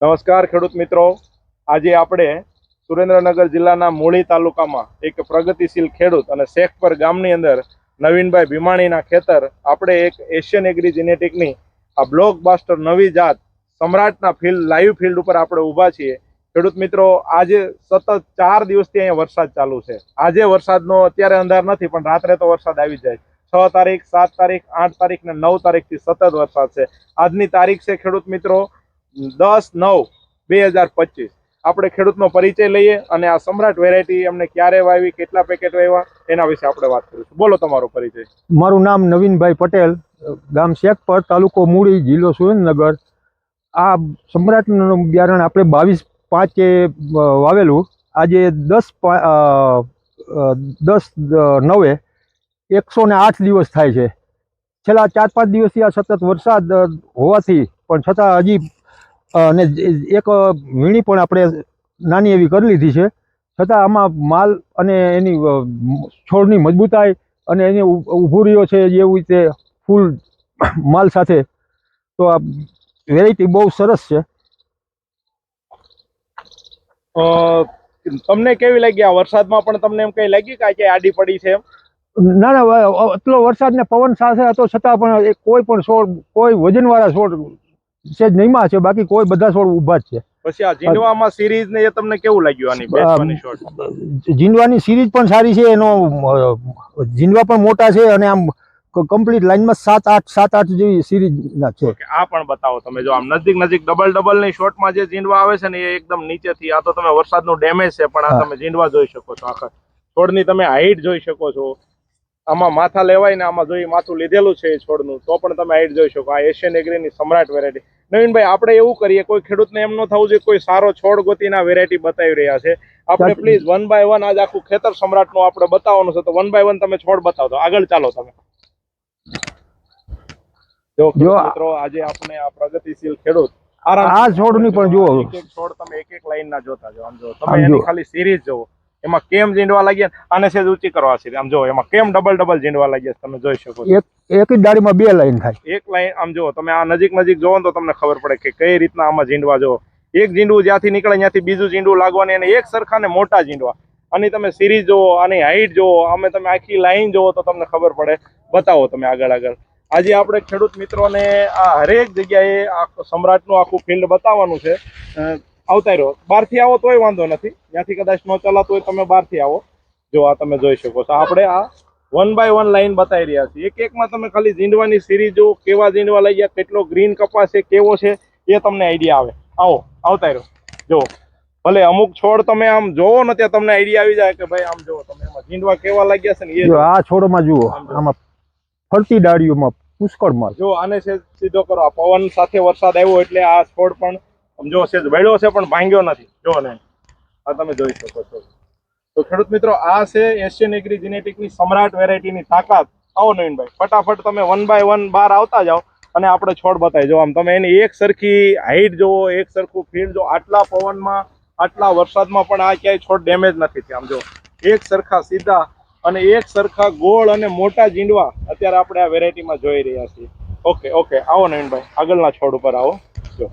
નમસ્કાર ખેડૂત મિત્રો, આજે આપણે સુરેન્દ્રનગર જિલ્લાના મૂળી તાલુકામાં એક પ્રગતિશીલ ખેડૂત અને શેખપર ગામની અંદર નવીનભાઈ ભીમાણીના ખેતર આપણે એક એશિયન એગ્રી જેનેટિકની આ બ્લોકબસ્ટર નવી જાત સમ્રાટના લાઈવ ફિલ્ડ ઉપર આપણે ઊભા છીએ। ખેડૂત મિત્રો, આજે સતત 4 દિવસથી અહીંયા વરસાદ ચાલુ છે। આજે વરસાદનો અત્યારે અંધાર નથી, પણ રાત્રે તો વરસાદ આવી જાય। 6 તારીખ, 7 તારીખ, 8 તારીખ ને 9 તારીખથી સતત વરસાદ છે। આજની તારીખ છે ખેડૂત મિત્રો 10/9/2025। આપણે ખેડૂતનો પરિચય લઈએ અને આ સમ્રાટ વેરાયટી અમને ક્યારે વાવી, કેટલા પેકેટ વાવ્યા, એના વિશે આપણે વાત કરીશું। બોલો તમારો પરિચય। મારું નામ નવીનભાઈ પટેલ, ગામ શેખપર, તાલુકો મૂળી, જિલ્લો સુરેન્દ્રનગર। આ સમ્રાટનું બિયારણ આપણે 22/5 વાવેલું। આજે 10/9 108 દિવસ થાય છે। છેલ્લા 4-5 દિવસથી આ સતત વરસાદ હોવાથી પણ છતાં હજી અને એક વીણી પણ આપણે નાની એવી કરી લીધી છે, છતાં આમાં માલ અને એની છોડની મજબૂતાઈ અને એની ઊભો રહ્યો છે જેવી રીતે ફૂલ માલ સાથે, તો આ વેરાયટી બહુ સરસ છે। તમને કેવી લાગી આ વરસાદમાં? પણ તમને એમ કઈ લાગી કે આડી પડી છે એમ? ના ના, એટલો વરસાદ ને પવન સાથે હતો છતાં પણ કોઈ પણ છોડ, કોઈ વજનવાળા છોડ સેજ નહીમાં છે, બાકી કોઈ બધા છોડ ઊભા જ છે। પછી આ જીંડવામાં સિરીઝ ને એ તમને કેવું લાગ્યું? આની બેસવાની શોટ, જીંડવાની સિરીઝ પણ સારી છે, એનો જીંડવા પણ મોટા છે અને આમ કમ્પ્લીટ લાઈનમાં 7-8 જેવી સિરીઝના છે। આ પણ બતાવો તમે। જો આમ નજીક ડબલ ની શોટમાં જે જીંડવા આવે છે ને એ એકદમ નીચેથી, આ તો તમે વરસાદનું ડેમેજ છે, પણ આ તમે જીંડવા જોઈ શકો છો। આખા છોડની તમે હાઈટ જોઈ શકો છો। આમાં માથા લેવાય ને આમાં જોઈ માથું લીધેલું છે છોડનું, તો પણ તમે હાઈટ જોઈ શકો। આ એશિયન એગ્રીની સમ્રાટ વેરાયટી। નવીનભાઈ, આપણે એવું કરીએ, કોઈ ખેડૂતને એમ ન થવું જોઈએ કોઈ સારો છોડ ગોતીને આ વેરાયટી બતાવી રહ્યા છે, આપણે પ્લીઝ 1 by 1 આજ આખું ખેતર સમ્રાટનું આપણે બતાવવાનું છે, તો 1 by 1 તમે છોડ બતાવો તો આગળ ચાલો તમે। જો મિત્રો, આજે આપણે આ પ્રગતિશીલ ખેડૂત આ છોડની પણ જુઓ, એક છોડ તમે એક લાઈનના જોતા જાઓ। આમ જો તમે એની ખાલી સિરીઝ જોવો, એમાં કેમ જીંડવા લાગ્યા, આને સેજ ઊંચી કરવા છે, આમ જો એમાં કેમ ડબલ જીંડવા લાગ્યા તમે જોઈ શકો છો। એક જ ડાળીમાં 2 લાઈન થાય, એક લાઈન। આમ જો તમે આ નજીક જોવો તો તમને ખબર પડે કે કઈ રીતના આમાં જીંડવા જો, એક જીંડવું જ્યાંથી નીકળે ત્યાંથી બીજું જીંડવું લાગવાની, અને એક સરખા ને મોટા જીંડવા। આની તમે સિરીઝ જોવો, આની હાઈટ જોવો, અમે તમે આખી લાઈન જોવો તો તમને ખબર પડે। બતાવો તમે આગળ। આજે આપણે ખેડૂત મિત્રોને આ હરેક જગ્યાએ આ સમ્રાટનું આખું ફિલ્ડ બતાવવાનું છે। આવતા રહ્યો, બહારથી આવો તોય વાંધો નથી, ત્યાંથી કદાચ ન ચલાતો હોય તમે બહારથી આવો। જો આ તમે જોઈ શકો છો, આપણે આ 1 by 1 લાઈન બતાવી રહ્યા છીએ। એકમાં તમે ખાલી જીંડવાની સિરીઝ જો, કેવા જીંડવા લાગ્યા, કેટલો ગ્રીન કપાસ છે, કેવો છે, એ તમને આઈડિયા આવે। આવતા રહ્યો। જો ભલે અમુક છોડ તમે આમ જોવો ને ત્યાં તમને આઈડિયા આવી જાય કે ભાઈ આમ જોવો તમે એમાં જીંડવા કેવા લાગ્યા છે ને એ આ છોડમાં જુઓ, આમાં ફરતી ડાળીઓમાં પુષ્કળ માલ। જો આને સીધો કરો, આ પવન સાથે વરસાદ આવ્યો એટલે આ છોડ પણ જો સેજ વળ્યો છે પણ ભાંગ્યો નથી, જો ને આ તમે જોઈ શકો છો। તો ખેડૂત મિત્રો, આ છે એશિયન એગ્રી જેનેટિકની સમ્રાટ વેરાયટીની તાકાત। આવો નવીનભાઈ, ફટાફટ તમે 1 by 1 બહાર આવતા જાઓ અને આપણે છોડ બતાવી જો। આમ તમે એની એક સરખી હાઈટ જોવો, એક સરખું ફીલ્ડ જો, આટલા પવનમાં, આટલા વરસાદમાં પણ આ ક્યાંય છોડ ડેમેજ નથી થયા। આમ જો એક સરખા સીધા અને એક સરખા ગોળ અને મોટા જીંડવા અત્યારે આપણે આ વેરાયટીમાં જોઈ રહ્યા છીએ। ઓકે, આવો નવીનભાઈ, આગળના છોડ ઉપર આવો। જો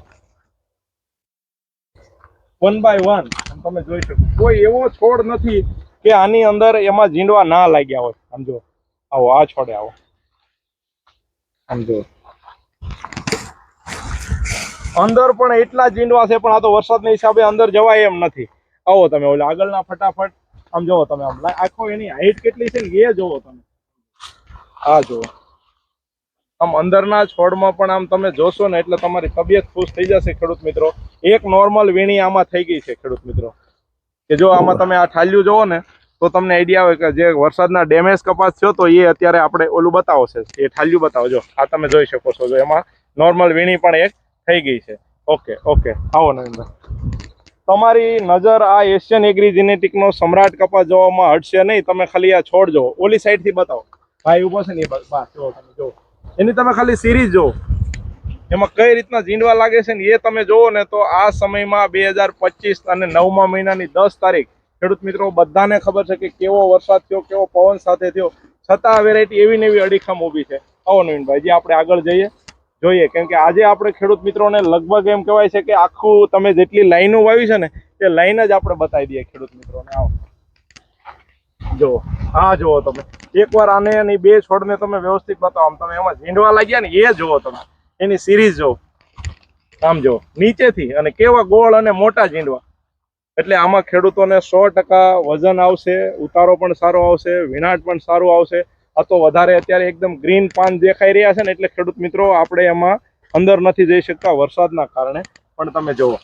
1 by 1 તમે જોઈ શકો, કોઈ એવો છોડ નથી કે આની અંદર એમાં જીંડવા ના લાગ્યા હોય। આમ જો, આવો આ છોડે આવો, આમ જો અંદર પણ એટલા જીંડવા છે, પણ આ તો વરસાદના હિસાબે અંદર જવાય એમ નથી। આવો તમે ઓલા આગળના ફટાફટ આમ જોવો તમે, આમ આખો એની હાઈટ કેટલી છે ને એ જોવો તમે। આ જુઓ, આમ અંદરના છોડમાં પણ આમ તમે જોશો ને એટલે તમારી તબિયત ખુશ થઈ જશે ખેડૂત મિત્રો। એક નોર્મલ વીણી આમાં થઈ ગઈ છે ખેડૂત મિત્રો, કે જો આમાં તમે આ ઠાલ્યું જોવો ને તો તમને આઈડિયા આવે કે જે વરસાદના ડેમેજ કપાસ થયો તો એ અત્યારે આપણે ઓલું બતાવો છે, એ ઠાલ્યું બતાવો। જો આ તમે જોઈ શકો છો, જો એમાં નોર્મલ વીણી પણ એક થઈ ગઈ છે। ઓકે, આવો નવીનભાઈ, તમારી નજર આ એશિયન એગ્રી જેનેટિકનો સમ્રાટ કપાસ જોવામાં હટશે નહીં। તમે ખાલી આ છોડ જોવો, ઓલી સાઈડથી બતાવો, ભાઈ ઉભો છે ને એ બસ જો તમે જો, એની તમે ખાલી સિરીઝ જો, એમાં કઈ રીતના જીંડવા લાગે છે ને એ તમે જોવો ને, તો આ સમયમાં 2025 અને 9મા મહિનાની 10 તારીખ ખેડૂત મિત્રો બધાને ખબર છે કે કેવો વરસાદ થયો, કેવો પવન સાથે થયો, છતાં આ વેરાયટી એવી ને એવી અડીખમ ઊભી છે। આવો નવીનભાઈ, જે આપણે આગળ જઈએ। જોઈએ, કેમ કે આજે આપણે ખેડૂત મિત્રોને લગભગ એમ કહેવાય છે કે આખું તમે જેટલી લાઈનો વાવી છે ને તે લાઈન જ આપણે બતાવી દઈએ ખેડૂત મિત્રોને. આવો જો, આ જુઓ તમે એકવાર આને એની બે છોડને તમે વ્યવસ્થિત બતાવો. આમ તમે એમાં ઝીંડવા લાગ્યા ને એ જુઓ તમે, એની સિરીઝ જુઓ. આમ જુઓ નીચેથી, અને કેવા ગોળ અને મોટા ઝીંડવા. એટલે આમાં ખેડૂતોને 100% વજન આવશે, ઉતારો પણ સારો આવશે, વિનાટ પણ સારું આવશે. આ તો વધારે અત્યારે એકદમ ગ્રીન પાન દેખાઈ રહ્યા છે ને, એટલે ખેડૂત મિત્રો આપણે એમાં અંદર નથી જઈ શકતા વરસાદના કારણે. પણ તમે જુઓ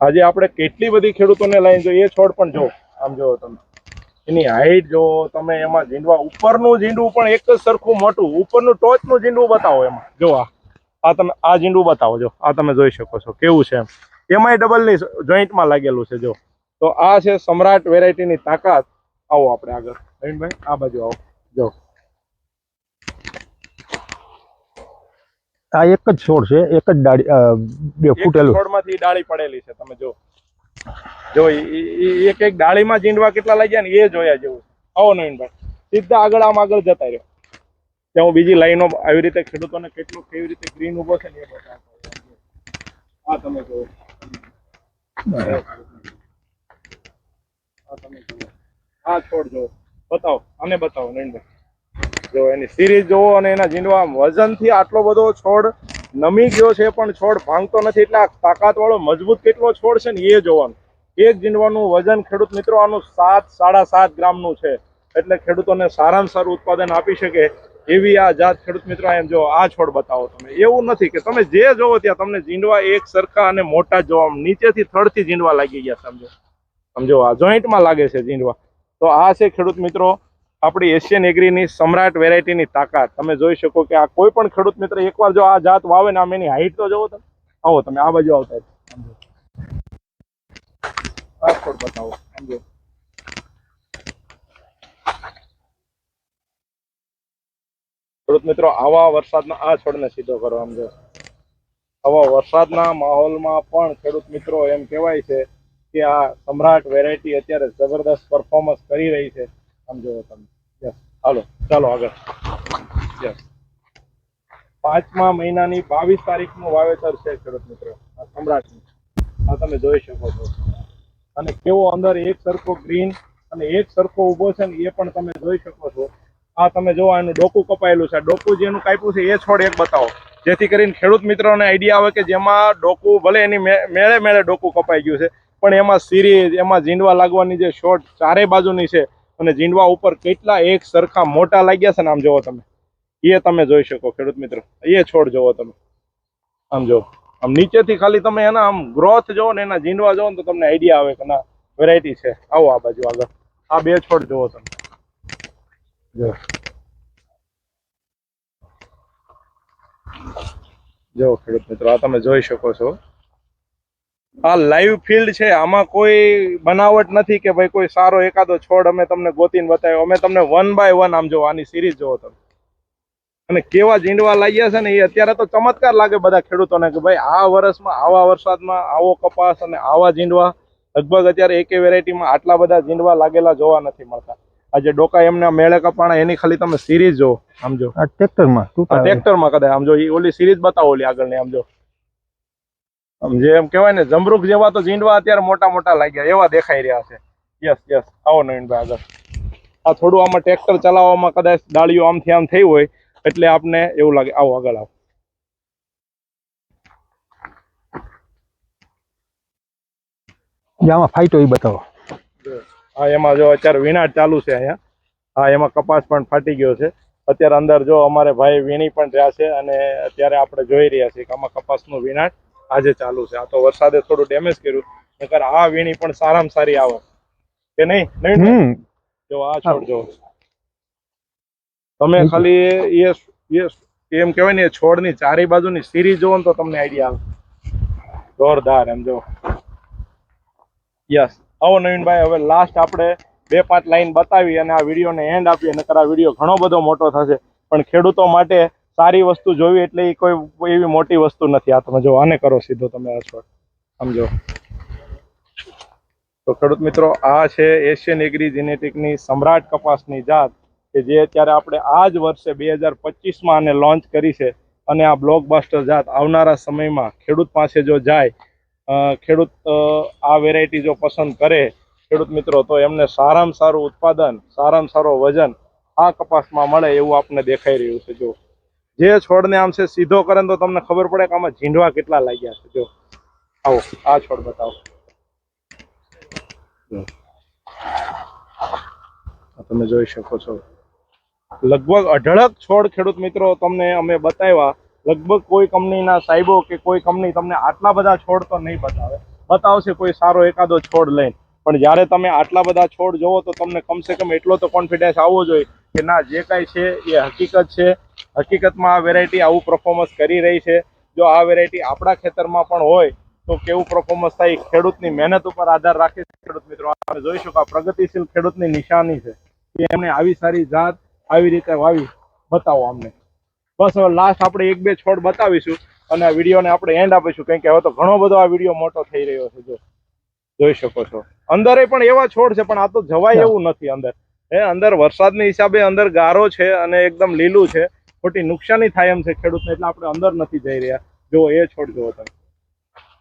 આજે આપણે કેટલી બધી ખેડૂતોને લાઈન જોઈએ. એ છોડ પણ જુઓ, આમ જુઓ તમે એની હાઈટ જુઓ તમે, એમાં ઝીંડવા ઉપરનું ઝીંડવું પણ એક જ સરખું મોટું, ઉપરનું ટોચનું ઝીંડવું બતાવો એમાં. જો આ તમે આ ઝીંડવું બતાવો, જો આ તમે જોઈ શકો છો કેવું છે. એમાંય ડબલની જોઈન્ટમાં લાગેલું છે. જો તો આ છે સમ્રાટ વેરાયટીની તાકાત. આવો આપણે આગળ નવીનભાઈ, આ બાજુ આવો. જો આ એક જ છોડ છે, એક જ ડાળી, બે ફૂટેલું. છોડમાંથી ડાળી પડેલી છે. તમે જો એક એક ડાળીમાં ઝીંડવા કેટલા લાગ્યા ને એ જોયા જેવું. આવો નવીનભાઈ, સીધા આગળ આમ આગળ જતા રહ્યો. ત્યાં હું બીજી લાઈનો આવી રીતે ખેડૂતોને કેટલું કેવી રીતે ગ્રીન ઉભો છે ને એ બતાવતો. આ તમે જુઓ, આ છોડ જુઓ, બતાવો આને બતાવો નવીનભાઈ. જો એની સિરીઝ જુઓ અને એના ઝીંડવા વજનથી આટલો બધો છોડ નમી ગયો છે પણ છોડ ભાંગતો નથી. એટલે આ તાકાત વાળો મજબૂત કેટલો છોડ છે ને એ જોવાનું. એક ઝીંડવાનું વજન ખેડૂત મિત્રો આનું 7-7.5 ગ્રામનું છે. એટલે ખેડૂતોને સારામાં સારું ઉત્પાદન આપી શકે એવી આ જાત ખેડૂત મિત્રો. એમ જો આ છોડ બતાવો તમે. એવું નથી કે તમે જે જોવો ત્યાં તમને ઝીંડવા એક સરખા અને મોટા જોવા, નીચેથી થડથી ઝીંડવા લાગી ગયા. સમજો આ જોઈન્ટમાં લાગે છે ઝીંડવા. તો આ છે ખેડૂત મિત્રો આપણી એશિયન એગ્રીની સમ્રાટ વેરાયટીની તાકાત. તમે જોઈ શકો કે આ કોઈ પણ ખેડૂત મિત્ર એકવાર જો આ જાત વાવે ને, આમ એની હાઈટ તો જોવો તમે. આવો તમે આ બાજુ આવતા આ છોડ બતાવો. સમજો ખેડૂત મિત્રો આવા વરસાદના આ છોડને સીધો કરો. સમજો આવા વરસાદના માહોલમાં પણ ખેડૂત મિત્રો એમ કહેવાય છે કે આ સમ્રાટ વેરાયટી અત્યારે જબરદસ્ત પરફોર્મન્સ કરી રહી છે. સમજો તમે. યસ, હાલો ચાલો આગળ. યસ, 5મા મહિનાની 22 તારીખનું વાવેતર છે ખેડૂત મિત્રો આ સમ્રાટનું. આ તમે જોઈ શકો છો. અને કેવો અંદર એક સરખો ગ્રીન અને એક સરખો ઊભો છે ને એ પણ તમે જોઈ શકો છો. આ તમે જો એનું ડોકું કપાયેલું છે. ડોકું જેનું કાપ્યું છે એ છોડ એક બતાવો, જેથી કરીને ખેડૂત મિત્રોને આઈડિયા આવે કે જેમાં ડોકું ભલે એની મેળે મેળે ડોકું કપાઈ ગયું છે પણ એમાં સિરીઝ, એમાં ઝીંડવા લાગવાની જે શોટ ચારે બાજુની છે અને ઝીંડવા ઉપર કેટલા એક સરખા મોટા લાગ્યા છે ને, આમ જોવો તમે. એ તમે જોઈ શકો ખેડૂત મિત્રો. એ છોડ જોવો તમે. આમ જો આમ નીચેથી ખાલી તમે એના આમ ગ્રોથ જોવો ને, એના ઝીંડવા જોવો ને તો તમને આઈડિયા આવે કે ના વેરાયટી છે. આવો આ બાજુ આગળ. આ બે છોડ જોવો તમે. જો ખેડૂત મિત્રો આ તમે જોઈ શકો છો. આ લાઈવ ફિલ્ડ છે. આમાં કોઈ બનાવટ નથી કે ભાઈ કોઈ સારો એકાદો છોડ અમે તમને ગોતીને બતાવ્યો. અમે તમને 1 બાય 1 આમ જો આની સિરીઝ જોવો તમે. અને કેવા ઝીંડવા લાગ્યા છે ને એ અત્યારે તો ચમત્કાર લાગે બધા ખેડૂતોને કે ભાઈ આ વર્ષમાં આવા વરસાદમાં આવો કપાસ અને આવા ઝીંડવા લગભગ અત્યારે એકે વેરાયટીમાં આટલા બધા ઝીંડવા લાગેલા જોવા નથી મળતા. આ જે ડોકા એમના મેળે કપાણા એની ખાલી તમે સિરીઝ જો. આમ જો આ ટ્રેક્ટરમાં કદાચ આમ જો ઓલી સિરીઝ બતાવો, ઓલી આગળની. આમ જો આમ જે એમ કહેવાય ને જમરૂખ જેવા તો ઝીંડવા અત્યારે મોટા મોટા લાગ્યા એવા દેખાઈ રહ્યા છે. યસ યસ, આવો નવીનભાઈ આગળ. આ થોડું આમાં ટ્રેક્ટર ચલાવવામાં કદાચ ડાળીઓ આમથી આમ થઈ હોય એટલે આપને એવું લાગે. આવો આગળ આવો. આમાં ફાઈટો એ બતાવો. હા, એમાં જો અત્યારે વિનાટ ચાલુ છે અહીંયા. હા, એમાં કપાસ પણ ફાટી ગયો છે અત્યારે. અંદર જો અમારે ભાઈ વીણી પણ રહ્યા છે અને અત્યારે આપણે જોઈ રહ્યા છીએ કે આમાં કપાસનું વિનાટ આજે ચાલુ છે. આ તો વરસાદે થોડું ડેમેજ કર્યું, નકર આ વીણી પણ સારામાં સારી આવે કે નહીં? જો આ છોડ જો તમે ખાલી એમ કહેવાય ને છોડની ચારે બાજુની સિરીઝ જોવો ને તો તમને આઈડિયા આવે. જોરદાર. એમ જો. યસ, આવો નવીનભાઈ. હવે લાસ્ટ આપણે 2-5 લાઈન બતાવી અને આ વિડીયોને એન્ડ આપીએ. નકર આ વિડીયો ઘણો બધો મોટો થશે. પણ ખેડૂતો માટે સારી વસ્તુ જોવી એટલે કોઈ એવી મોટી વસ્તુ નથી. આ તમે જો આને કરો સીધો તમે આ છોડ. સમજો તો ખેડૂત મિત્રો આ છે એશિયન એગ્રી જેનેટિકની સમ્રાટ કપાસની જાત. કે જે અત્યારે આપણે આ જ વર્ષે 2025માં આને લોન્ચ કરી છે અને આ બ્લોકબસ્ટર જાત આવનારા સમયમાં ખેડૂત પાસે જો જાય, ખેડૂત આ વેરાયટી જો પસંદ કરે ખેડૂત મિત્રો, તો એમને સારામાં સારું ઉત્પાદન, સારામાં સારો વજન આ કપાસમાં મળે એવું આપને દેખાઈ રહ્યું છે. જો જે છોડને આમ છે સીધો કરે તો તમને ખબર પડે કે આમાં ઝીંડવા કેટલા લાગ્યા છે. જો આવો આ છોડ બતાવો. તમે જોઈ શકો છો લગભગ અઢળક છોડ ખેડૂત મિત્રો તમને અમે બતાવ્યા. લગભગ કોઈ કંપનીના સાહેબો કે કોઈ કંપની તમને આટલા બધા છોડ તો નહીં બતાવશે કોઈ સારો એકાદો છોડ લઈને, પણ જ્યારે તમે આટલા બધા છોડ જોવો તો તમને કમસે કમ એટલો તો કોન્ફિડન્સ આવવો જોઈએ કે ના, જે કાંઈ છે એ હકીકત છે. હકીકતમાં આ વેરાયટી આવું પરફોર્મન્સ કરી રહી છે. જો આ વેરાયટી આપણા ખેતરમાં પણ હોય તો કેવું પરફોર્મન્સ થાય, ખેડૂતની મહેનત ઉપર આધાર રાખે છે. ખેડૂત મિત્રો, આપણે જોઈ શકો આ પ્રગતિશીલ ખેડૂતની નિશાની છે કે એમણે આવી સારી જાત આવી રીતે વાવી. બતાવો અમને. બસ હવે લાસ્ટ આપણે 1-2 છોડ બતાવીશું અને આ વિડીયોને આપણે એન્ડ આપીશું, કારણ કે હવે તો ઘણો બધો આ વિડીયો મોટો થઈ રહ્યો છે. જો જોઈ શકો છો અંદર પણ એવા છોડ છે, પણ આ તો જવાય એવું નથી. અંદર વરસાદની હિસાબે અંદર ગારો છે અને એકદમ લીલું છે, ખોટી નુકસાની થાય એમ છે ખેડૂતને, એટલે આપણે અંદર નથી જઈ રહ્યા. જો એ છોડ જુઓ તમે.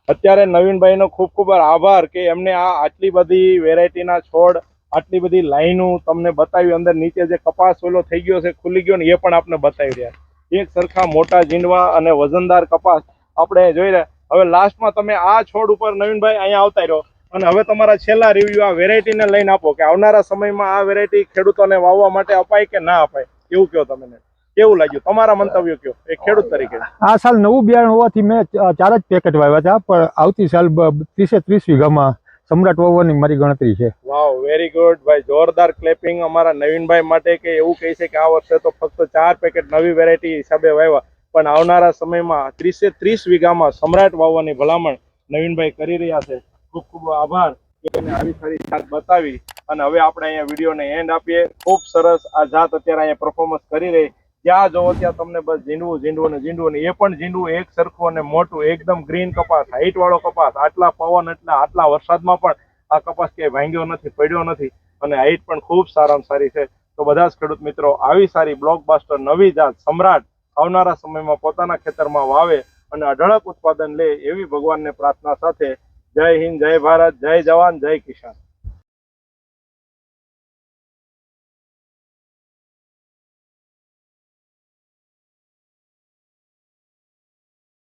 અત્યારે નવીનભાઈનો ખૂબ ખૂબ આભાર કે એમને આ આટલી બધી વેરાયટીના છોડ, આટલી બધી લાઈનો તમને બતાવી. અંદર નીચે જે કપાસ ઓલો થઈ ગયો છે, ખુલી ગયો ને, એ પણ આપણે બતાવી રહ્યા. એક સરખા મોટા ઝીંડવા અને વજનદાર કપાસ આપણે જોઈ રહ્યા. હવે લાસ્ટમાં તમે આ છોડ ઉપર નવીનભાઈ અહીંયા આવતા રહ્યો અને હવે તમારા છેલ્લા રિવ્યુ આ વેરાયટીને લઈને આપો કે આવનારા સમયમાં આ વેરાયટી ખેડૂતોને વાવવા માટે અપાય કે ના અપાય, એવું કહો તમને. કેવું લાગ્યું તમારા મંતવ્યો કયો એક ખેડૂત તરીકે? આ સાલ નવું બિયારણ હોવાથી મેં 4 જ પેકેટ વાવ્યા હતા, પણ આવતી સાલ 30 વીઘામાં સમ્રાટ વાવવાની મારી ગણતરી છે. વાવ, વેરી ગુડ ભાઈ, જોરદાર ક્લેપિંગ અમારા નવીનભાઈ માટે કે એવું કહે છે કે આ વર્ષે તો ફક્ત 4 પેકેટ નવી વેરાયટી હિસાબે વાવ્યા, પણ આવનારા સમયમાં 30 વીઘામાં સમ્રાટ વાવવાની ભલામણ નવીનભાઈ કરી રહ્યા છે. ખૂબ ખૂબ આભાર કે એને આવી સારી જાત બતાવી. અને હવે આપણે અહીંયા વિડીયોને એન્ડ આપીએ. ખૂબ સરસ આ જાત અત્યારે અહીંયા પરફોર્મન્સ કરી રહી. જ્યાં જોવો ત્યાં તમને બસ ઝીંડવું ને એ પણ ઝીંડવું એક સરખું અને મોટું એકદમ ગ્રીન કપાસ, હાઈટ વાળો કપાસ. આટલા પવન એટલે આટલા વરસાદમાં પણ આ કપાસ ક્યાંય ભાંગ્યો નથી, પડ્યો નથી અને હાઈટ પણ ખૂબ સારામાં સારી છે. તો બધા જ ખેડૂત મિત્રો આવી સારી બ્લોકબસ્ટર નવી જાત સમ્રાટ આવનારા સમયમાં પોતાના ખેતરમાં વાવે અને અઢળક ઉત્પાદન લે એવી ભગવાનને પ્રાર્થના સાથે જય હિન્દ, જય ભારત, જય જવાન, જય કિસાન.